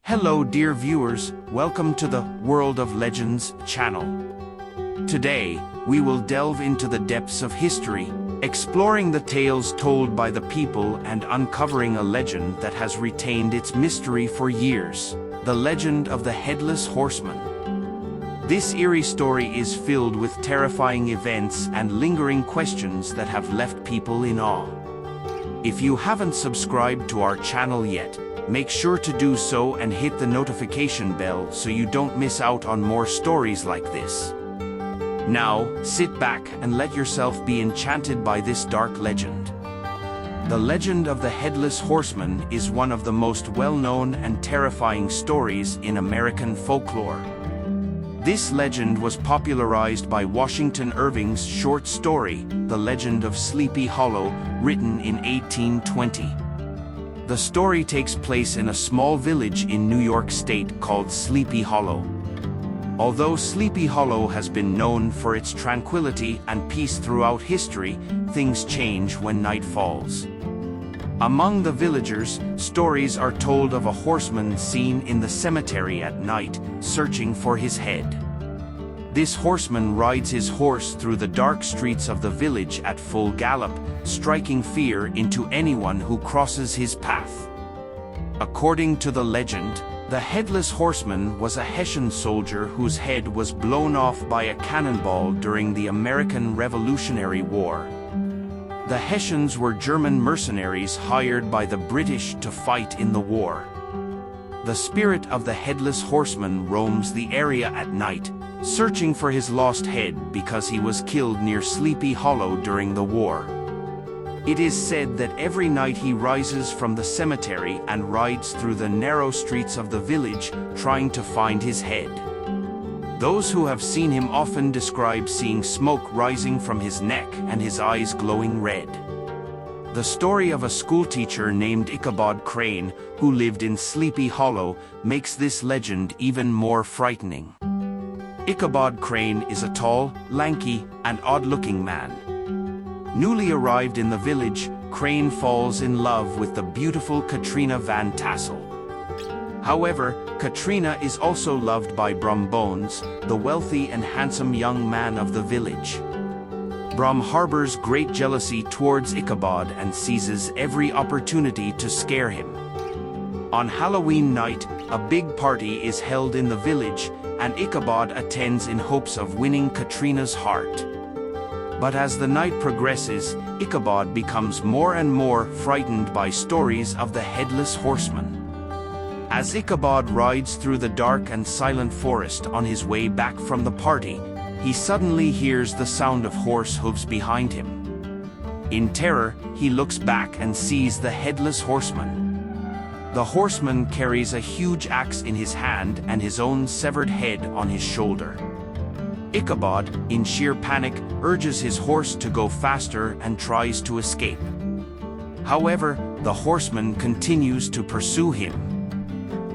Hello dear viewers, welcome to the World of Legends channel. Today, we will delve into the depths of history, exploring the tales told by the people and uncovering a legend that has retained its mystery for years, the legend of the Headless Horseman. This eerie story is filled with terrifying events and lingering questions that have left people in awe. If you haven't subscribed to our channel yet, make sure to do so and hit the notification bell so you don't miss out on more stories like this. Now, sit back and let yourself be enchanted by this dark legend. The legend of the Headless Horseman is one of the most well-known and terrifying stories in American folklore. This legend was popularized by Washington Irving's short story, The Legend of Sleepy Hollow, written in 1820. The story takes place in a small village in New York State called Sleepy Hollow. Although Sleepy Hollow has been known for its tranquility and peace throughout history, things change when night falls. Among the villagers, stories are told of a horseman seen in the cemetery at night, searching for his head. This horseman rides his horse through the dark streets of the village at full gallop, striking fear into anyone who crosses his path. According to the legend, the Headless Horseman was a Hessian soldier whose head was blown off by a cannonball during the American Revolutionary War. The Hessians were German mercenaries hired by the British to fight in the war. The spirit of the Headless Horseman roams the area at night, searching for his lost head because he was killed near Sleepy Hollow during the war. It is said that every night he rises from the cemetery and rides through the narrow streets of the village, trying to find his head. Those who have seen him often describe seeing smoke rising from his neck and his eyes glowing red. The story of a schoolteacher named Ichabod Crane, who lived in Sleepy Hollow, makes this legend even more frightening. Ichabod Crane is a tall, lanky, and odd-looking man. Newly arrived in the village, Crane falls in love with the beautiful Katrina Van Tassel. However, Katrina is also loved by Brum Bones, the wealthy and handsome young man of the village. Brum harbors great jealousy towards Ichabod and seizes every opportunity to scare him. On Halloween night, a big party is held in the village, and Ichabod attends in hopes of winning Katrina's heart. But as the night progresses, Ichabod becomes more and more frightened by stories of the Headless Horseman. As Ichabod rides through the dark and silent forest on his way back from the party, he suddenly hears the sound of horse hooves behind him. In terror, he looks back and sees the Headless Horseman. The horseman carries a huge axe in his hand and his own severed head on his shoulder. Ichabod, in sheer panic, urges his horse to go faster and tries to escape. However, the horseman continues to pursue him.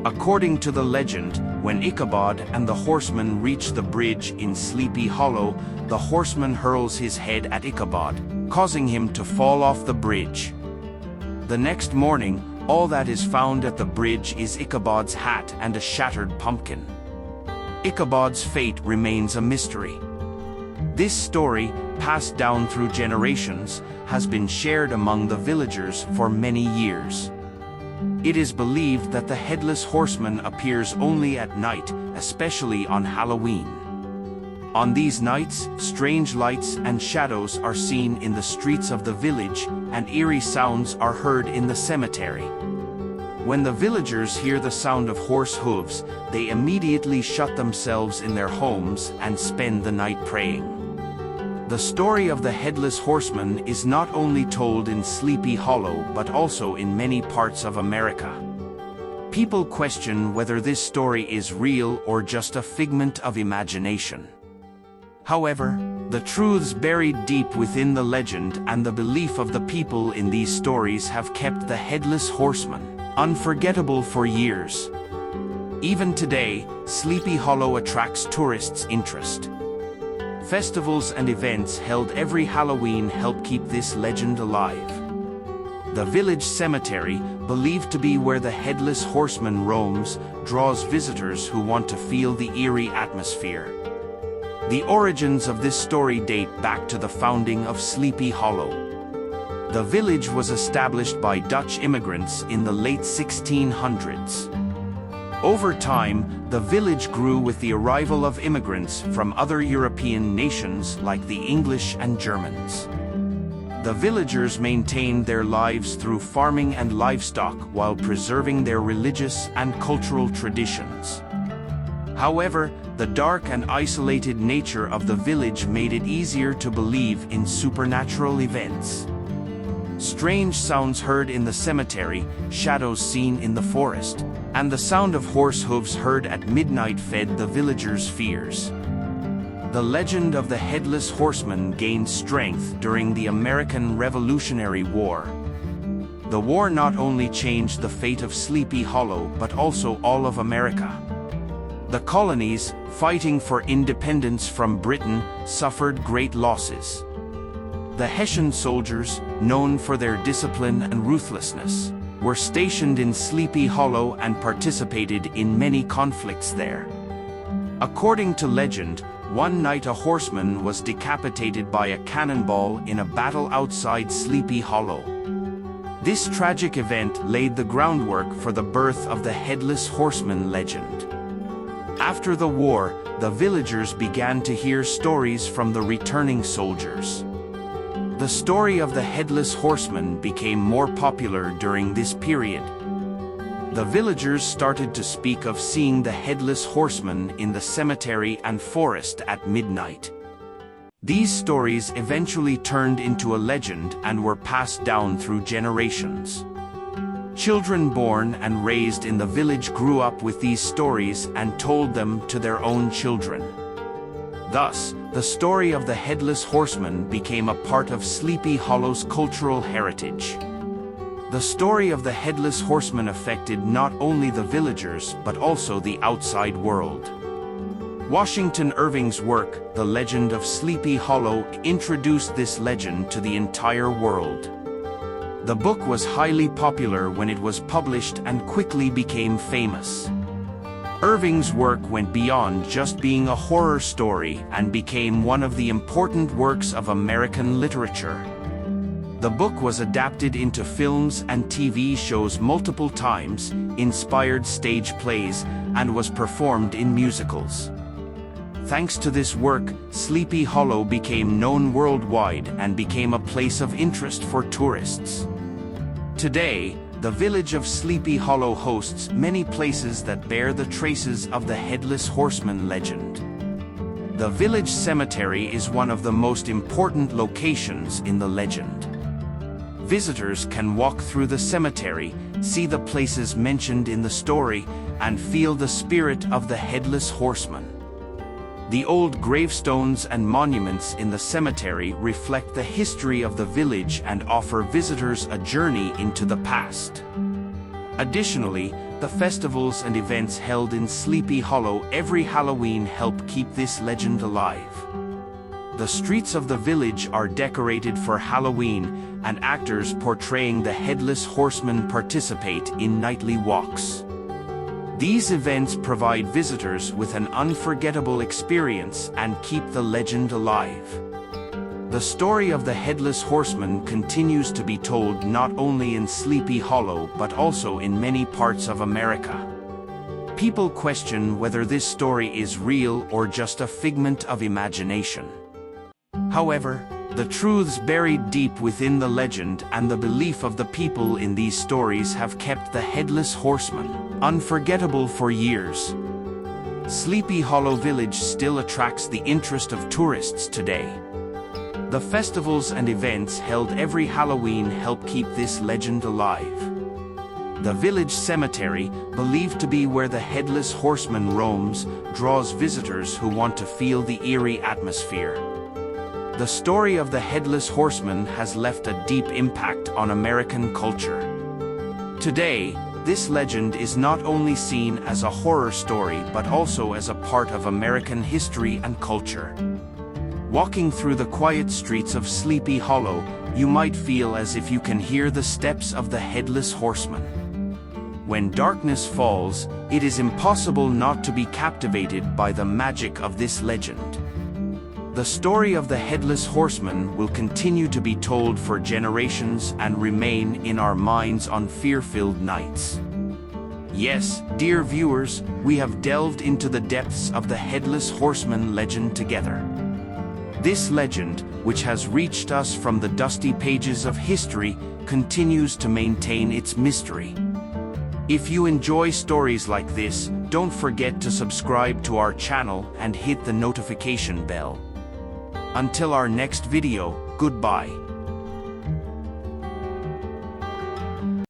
According to the legend, when Ichabod and the horseman reach the bridge in Sleepy Hollow, the horseman hurls his head at Ichabod, causing him to fall off the bridge. The next morning, all that is found at the bridge is Ichabod's hat and a shattered pumpkin. Ichabod's fate remains a mystery. This story, passed down through generations, has been shared among the villagers for many years. It is believed that the Headless Horseman appears only at night, especially on Halloween. On these nights, strange lights and shadows are seen in the streets of the village, and eerie sounds are heard in the cemetery. When the villagers hear the sound of horse hooves, they immediately shut themselves in their homes and spend the night praying. The story of the Headless Horseman is not only told in Sleepy Hollow but also in many parts of America. People question whether this story is real or just a figment of imagination. However, the truths buried deep within the legend and the belief of the people in these stories have kept the Headless Horseman unforgettable for years. Even today, Sleepy Hollow attracts tourists' interest. Festivals and events held every Halloween help keep this legend alive. The village cemetery, believed to be where the Headless Horseman roams, draws visitors who want to feel the eerie atmosphere. The origins of this story date back to the founding of Sleepy Hollow. The village was established by Dutch immigrants in the late 1600s. Over time, the village grew with the arrival of immigrants from other European nations like the English and Germans. The villagers maintained their lives through farming and livestock while preserving their religious and cultural traditions. However, the dark and isolated nature of the village made it easier to believe in supernatural events. Strange sounds heard in the cemetery, shadows seen in the forest, and the sound of horse hooves heard at midnight fed the villagers' fears. The legend of the Headless Horseman gained strength during the American Revolutionary War. The war not only changed the fate of Sleepy Hollow but also all of America. The colonies, fighting for independence from Britain, suffered great losses. The Hessian soldiers, known for their discipline and ruthlessness, were stationed in Sleepy Hollow and participated in many conflicts there. According to legend, one night a horseman was decapitated by a cannonball in a battle outside Sleepy Hollow. This tragic event laid the groundwork for the birth of the Headless Horseman legend. After the war, the villagers began to hear stories from the returning soldiers. The story of the Headless Horseman became more popular during this period. The villagers started to speak of seeing the Headless Horseman in the cemetery and forest at midnight. These stories eventually turned into a legend and were passed down through generations. Children born and raised in the village grew up with these stories and told them to their own children. Thus, the story of the Headless Horseman became a part of Sleepy Hollow's cultural heritage. The story of the Headless Horseman affected not only the villagers but also the outside world. Washington Irving's work, The Legend of Sleepy Hollow, introduced this legend to the entire world. The book was highly popular when it was published and quickly became famous. Irving's work went beyond just being a horror story and became one of the important works of American literature. The book was adapted into films and TV shows multiple times, inspired stage plays, and was performed in musicals. Thanks to this work, Sleepy Hollow became known worldwide and became a place of interest for tourists. Today, the village of Sleepy Hollow hosts many places that bear the traces of the Headless Horseman legend. The village cemetery is one of the most important locations in the legend. Visitors can walk through the cemetery, see the places mentioned in the story, and feel the spirit of the Headless Horseman. The old gravestones and monuments in the cemetery reflect the history of the village and offer visitors a journey into the past. Additionally, the festivals and events held in Sleepy Hollow every Halloween help keep this legend alive. The streets of the village are decorated for Halloween, and actors portraying the Headless Horseman participate in nightly walks. These events provide visitors with an unforgettable experience and keep the legend alive. The story of the Headless Horseman continues to be told not only in Sleepy Hollow but also in many parts of America. People question whether this story is real or just a figment of imagination. However, the truths buried deep within the legend and the belief of the people in these stories have kept the Headless Horseman unforgettable for years. Sleepy Hollow Village still attracts the interest of tourists today. The festivals and events held every Halloween help keep this legend alive. The village cemetery, believed to be where the Headless Horseman roams, draws visitors who want to feel the eerie atmosphere. The story of the Headless Horseman has left a deep impact on American culture. Today, this legend is not only seen as a horror story but also as a part of American history and culture. Walking through the quiet streets of Sleepy Hollow, you might feel as if you can hear the steps of the Headless Horseman. When darkness falls, it is impossible not to be captivated by the magic of this legend. The story of the Headless Horseman will continue to be told for generations and remain in our minds on fear-filled nights. Yes, dear viewers, we have delved into the depths of the Headless Horseman legend together. This legend, which has reached us from the dusty pages of history, continues to maintain its mystery. If you enjoy stories like this, don't forget to subscribe to our channel and hit the notification bell. Until our next video, goodbye.